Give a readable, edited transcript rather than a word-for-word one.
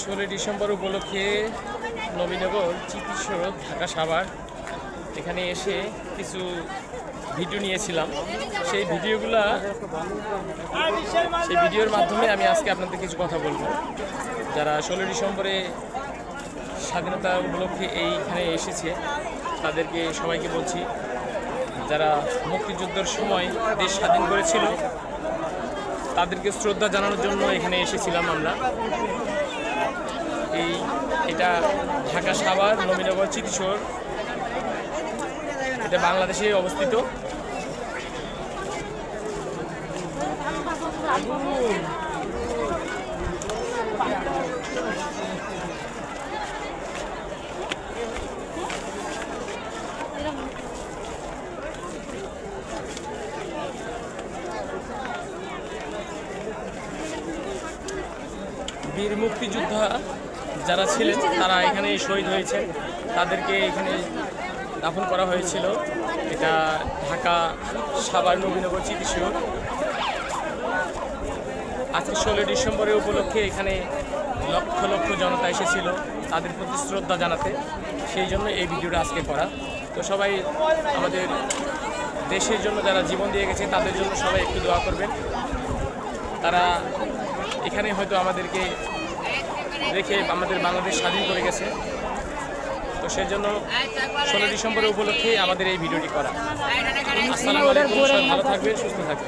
16 December উপলক্ষে নবীনগর চিতি সড়ক ঢাকা সাভার এখানে এসে কিছু ভিডিও নিয়েছিলাম। সেই ভিডিওর মাধ্যমে আমি আজকে আপনাদের কিছু কথা বলবো। যারা 16 ডিসেম্বরে স্বাধীনতা উপলক্ষে এইখানে এসেছে তাদেরকে সবাইকে বলছি, যারা মুক্তিযুদ্ধের সময় দেশ স্বাধীন করেছিল তাদেরকে শ্রদ্ধা জানানোর জন্য এখানে এসেছিলাম আমরা। এটা ঢাকা সাভার নবীনগর চিতিশোর, এটা বাংলাদেশে অবস্থিত। বীর মুক্তিযোদ্ধা যারা ছিলেন তারা এখানে শহীদ হয়েছে, তাদেরকে এখানে দাফন করা হয়েছিল। এটা ঢাকা সাভার নবীনগর চিতিশোর। আজকে 16 ডিসেম্বরের উপলক্ষে এখানে লক্ষ লক্ষ জনতা এসেছিল তাদের প্রতি শ্রদ্ধা জানাতে, সেই জন্য এই ভিডিওটা আজকে করা। তো সবাই আমাদের দেশের জন্য যারা জীবন দিয়ে গেছে তাদের জন্য সবাই একটু দোয়া করবেন। তারা এখানে হয়তো আমাদেরকে রেখে আমাদের বাংলাদেশ স্বাধীন করে গেছে। তো সেই জন্য 16 ডিসেম্বরের উপলক্ষে আমাদের এই ভিডিওটি করা। আসসালামু আলাইকুম, সবাই ভালো থাকবেন, সুস্থ থাকবেন।